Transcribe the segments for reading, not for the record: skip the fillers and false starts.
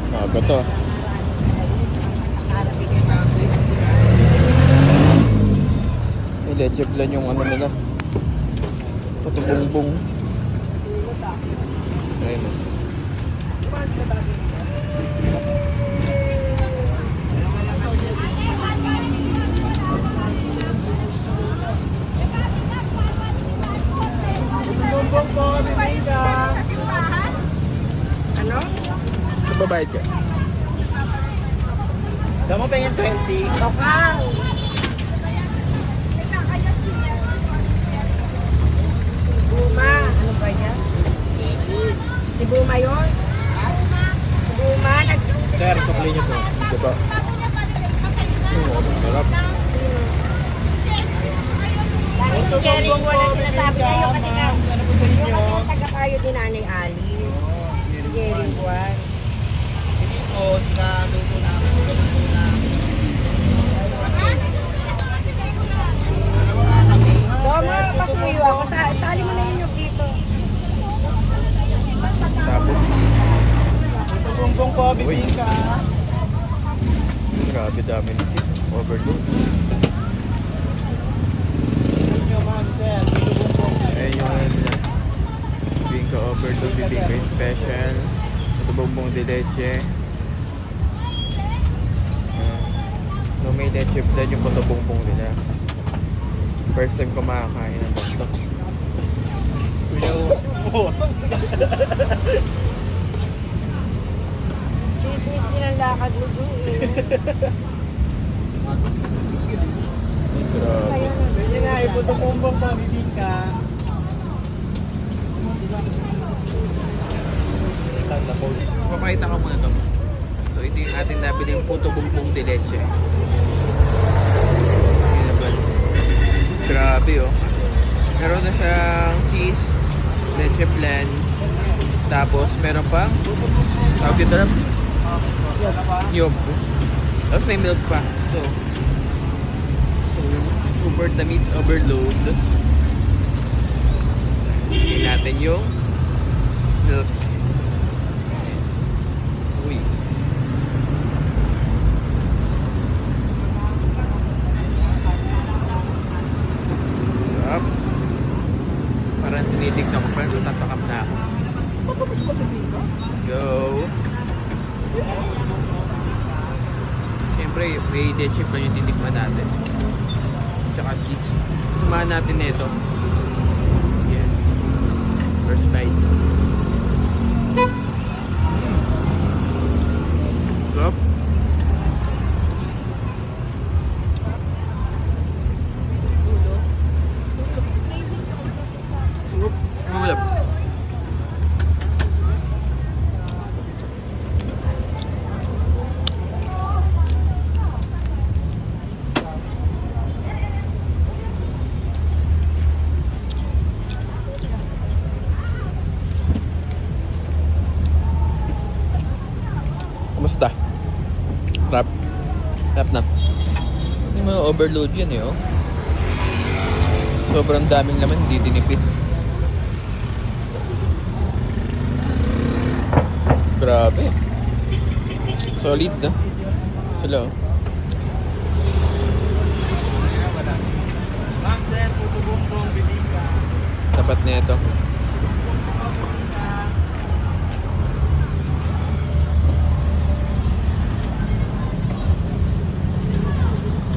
Maga to. May leche plan yung ano nila. Puto bongbong. Ayun o. Bumbong po, bibingka. Ano? Nagbabayad ka? Damo pengin 20. Tokang. Buma. Ano ba yan? Si Buma yun? Si Buma. Sir, sukli niyo po. Diba? Sarap. Dahil si Jerry ko na sinasabi niya yung kasi yung taga-kayo din Nanay Alice. Si Jerry Juan. Tama, pasuyo ako. Sali mo na yun yung dito. Tapos is... Ito bumbong po, bibingka. Grabe dami nito. Overload. Inyo ma'am, sir. Ito bumbong. Ayun yung ano nila. Bingka overload, bibingka special. Ito bongbong de leche. So may leche plan yung puto bongbong nila. First time ko makakain ng ganito. Chismis din ang lakad mo doon eh. Grabe. Sige na, iputo bumbong po, bibingka. Papakita ko muna to. So ito yung ating nabili yung puto bongbong de leche. Yun na ba? Grabe oh. Meron na siyang cheese, leche plan, tapos meron pang tawag dito lang yog. Tapos may milk pa. So super tamis overload. Hingin natin yung milk. Uy. Sarap. Parang tinitignan ko pa yung tatakap na ako. Let's go. Siyempre, may leche pa yung titikman natin. Tsaka cheese. Sumahan natin nito. Yan. First bite. Sarap. Sarap. Mamalap. Kumusta? Sarap. Sarap na. Hindi mo overload yan eh oh. Sobrang daming laman, hindi tinipid. Grabe. Solid na. Sila oh. Ma'am, sir, puto bumbong, bibingka. Tapat na ito.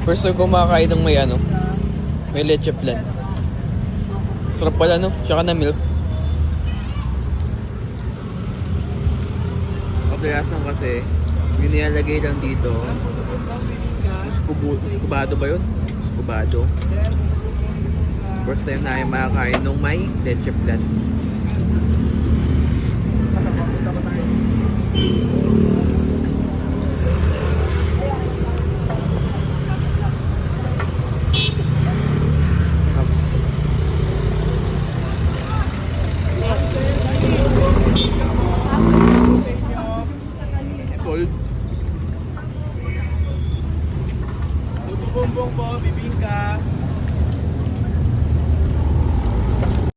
First time ko makakain ng may ano, may leche plan. Sarap pala no, tsaka na milk. Kadalasan kasi, yung nilalagay lang dito, skubado ba yun? Skubado. First time na yung makakain ng may leche plan.